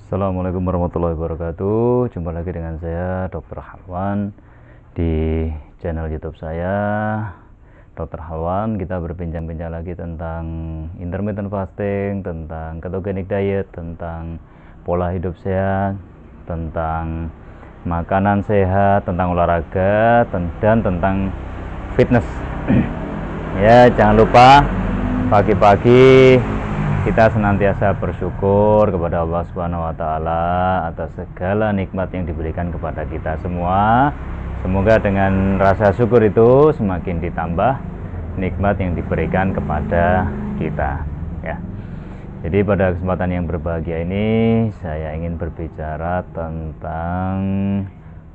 Assalamualaikum warahmatullahi wabarakatuh. Jumpa lagi dengan saya Dr. Halwan di channel YouTube saya Dr. Halwan. Kita berbincang-bincang lagi tentang intermittent fasting, tentang ketogenic diet, tentang pola hidup sehat, tentang makanan sehat, tentang olahraga, dan tentang fitness. Ya, jangan lupa pagi-pagi kita senantiasa bersyukur kepada Allah Subhanahu wa Ta'ala atas segala nikmat yang diberikan kepada kita semua. Semoga dengan rasa syukur itu semakin ditambah nikmat yang diberikan kepada kita, ya. Jadi pada kesempatan yang berbahagia ini saya ingin berbicara tentang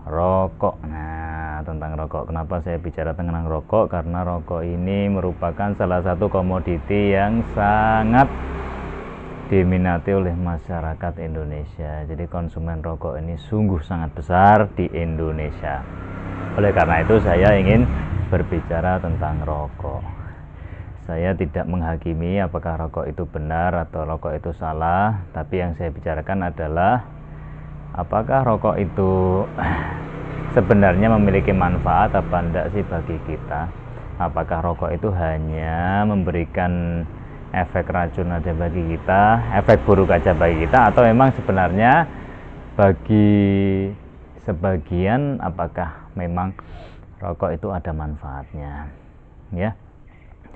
rokok. Nah, tentang rokok. Kenapa saya bicara tentang rokok? Karena rokok ini merupakan salah satu komoditi yang sangat diminati oleh masyarakat Indonesia. Jadi konsumen rokok ini sungguh sangat besar di Indonesia. Oleh karena itu saya ingin berbicara tentang rokok. Saya tidak menghakimi apakah rokok itu benar atau rokok itu salah, tapi yang saya bicarakan adalah apakah rokok itu sebenarnya memiliki manfaat apa enggak sih bagi kita. Apakah rokok itu hanya memberikan efek racun aja bagi kita, efek buruk aja bagi kita, atau memang sebenarnya bagi sebagian apakah memang rokok itu ada manfaatnya, ya.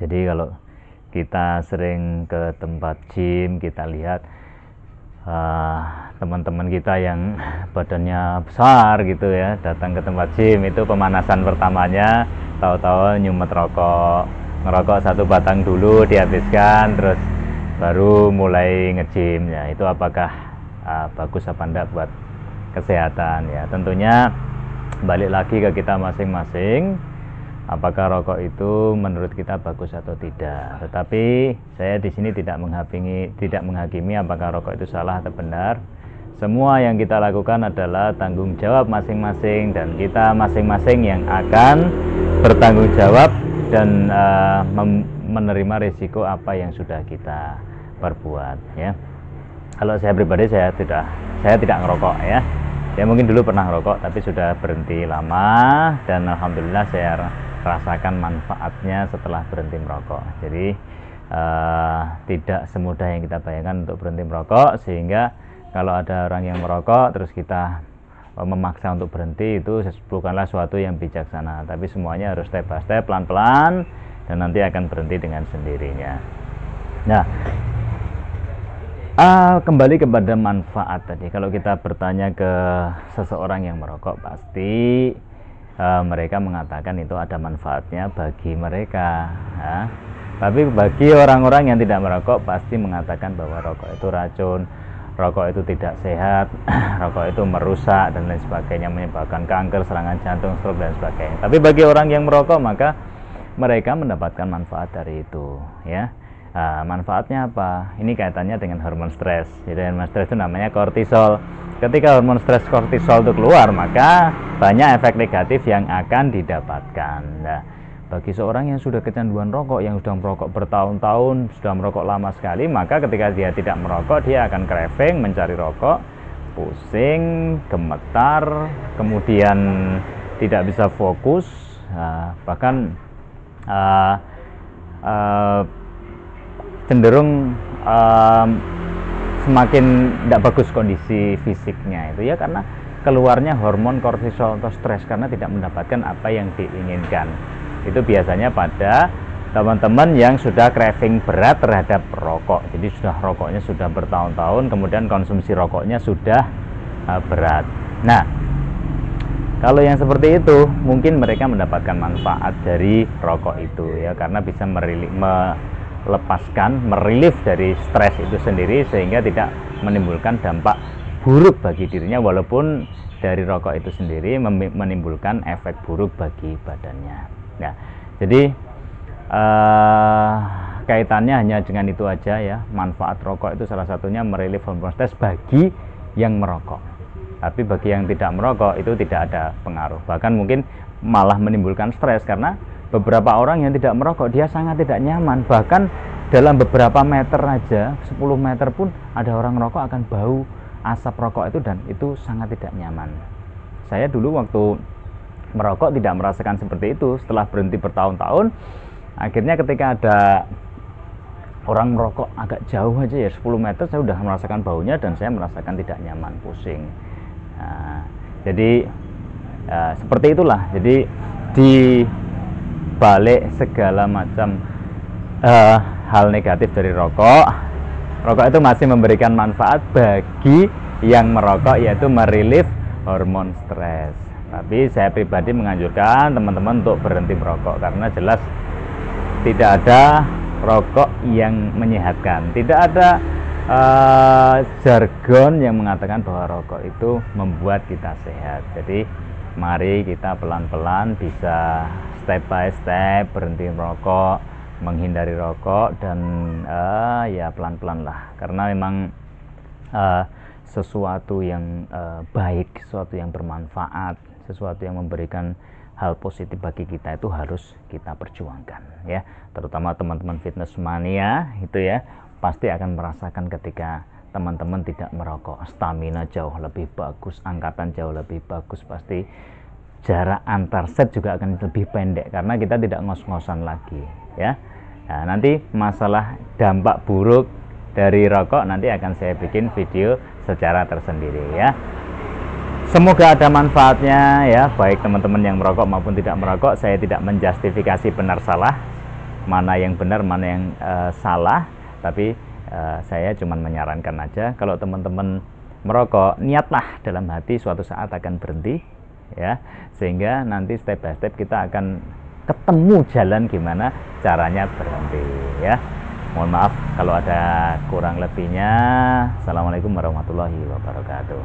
Jadi kalau kita sering ke tempat gym, kita lihat teman-teman kita yang badannya besar gitu ya, datang ke tempat gym, itu pemanasan pertamanya tahu-tahu nyumet rokok, ngerokok satu batang dulu dihabiskan, terus baru mulai nge-gym. Ya, itu apakah bagus apa enggak buat kesehatan, ya. Tentunya balik lagi ke kita masing-masing, apakah rokok itu menurut kita bagus atau tidak. Tetapi saya di sini tidak menghakimi apakah rokok itu salah atau benar. Semua yang kita lakukan adalah tanggung jawab masing-masing, dan kita masing-masing yang akan bertanggung jawab dan menerima risiko apa yang sudah kita perbuat, ya. Kalau saya pribadi saya tidak ngerokok, ya. Saya mungkin dulu pernah ngerokok tapi sudah berhenti lama, dan alhamdulillah saya rasakan manfaatnya setelah berhenti merokok. Jadi tidak semudah yang kita bayangkan untuk berhenti merokok, sehingga kalau ada orang yang merokok terus kita memaksa untuk berhenti, itu bukanlah suatu yang bijaksana. Tapi semuanya harus step by step, pelan-pelan, dan nanti akan berhenti dengan sendirinya. Nah, kembali kepada manfaat tadi. Kalau kita bertanya ke seseorang yang merokok, pasti mereka mengatakan itu ada manfaatnya bagi mereka, ya. Tapi bagi orang-orang yang tidak merokok pasti mengatakan bahwa rokok itu racun, rokok itu tidak sehat, rokok itu merusak dan lain sebagainya, menyebabkan kanker, serangan jantung, stroke dan sebagainya. Tapi bagi orang yang merokok, maka mereka mendapatkan manfaat dari itu, ya. Manfaatnya apa? Ini kaitannya dengan hormon stres. Jadi hormon stres itu namanya kortisol. Ketika hormon stres kortisol itu keluar, maka banyak efek negatif yang akan didapatkan. Nah, bagi seorang yang sudah kecanduan rokok, yang sudah merokok bertahun-tahun, sudah merokok lama sekali, maka ketika dia tidak merokok, dia akan craving, mencari rokok, pusing, gemetar, kemudian tidak bisa fokus, bahkan cenderung semakin tidak bagus kondisi fisiknya itu, ya, karena keluarnya hormon kortisol atau stres karena tidak mendapatkan apa yang diinginkan. Itu biasanya pada teman-teman yang sudah craving berat terhadap rokok. Jadi sudah rokoknya sudah bertahun-tahun, kemudian konsumsi rokoknya sudah berat. Nah, kalau yang seperti itu mungkin mereka mendapatkan manfaat dari rokok itu, ya, karena bisa melepaskan, merilis dari stres itu sendiri, sehingga tidak menimbulkan dampak buruk bagi dirinya, walaupun dari rokok itu sendiri menimbulkan efek buruk bagi badannya. Nah, jadi kaitannya hanya dengan itu aja, ya. Manfaat rokok itu salah satunya merilis hormon stres bagi yang merokok. Tapi bagi yang tidak merokok itu tidak ada pengaruh. Bahkan mungkin malah menimbulkan stres, karena beberapa orang yang tidak merokok dia sangat tidak nyaman. Bahkan dalam beberapa meter aja, 10 meter pun ada orang merokok akan bau asap rokok itu, dan itu sangat tidak nyaman. Saya dulu waktu merokok tidak merasakan seperti itu. Setelah berhenti bertahun-tahun, akhirnya ketika ada orang merokok agak jauh aja ya, 10 meter, saya sudah merasakan baunya dan saya merasakan tidak nyaman, pusing. Nah, jadi seperti itulah. Jadi di balik segala macam hal negatif dari rokok itu masih memberikan manfaat bagi yang merokok, yaitu merilis hormon stres. Tapi saya pribadi menganjurkan teman-teman untuk berhenti merokok, karena jelas tidak ada rokok yang menyehatkan. Tidak ada jargon yang mengatakan bahwa rokok itu membuat kita sehat. Jadi mari kita pelan-pelan bisa step by step berhenti merokok, menghindari rokok, dan ya pelan-pelan lah, karena memang sesuatu yang baik, sesuatu yang bermanfaat, sesuatu yang memberikan hal positif bagi kita itu harus kita perjuangkan ya. Terutama teman-teman fitness mania itu ya, pasti akan merasakan ketika teman-teman tidak merokok, stamina jauh lebih bagus, angkatan jauh lebih bagus, pasti jarak antar set juga akan lebih pendek karena kita tidak ngos-ngosan lagi ya. Nah, nanti masalah dampak buruk dari rokok nanti akan saya bikin video secara tersendiri ya. Semoga ada manfaatnya ya, baik teman-teman yang merokok maupun tidak merokok. Saya tidak menjustifikasi benar salah, mana yang benar mana yang salah, tapi saya cuma menyarankan aja, kalau teman-teman merokok, niatlah dalam hati suatu saat akan berhenti ya, sehingga nanti step by step kita akan ketemu jalan gimana caranya berhenti ya. Mohon maaf kalau ada kurang lebihnya. Assalamualaikum warahmatullahi wabarakatuh.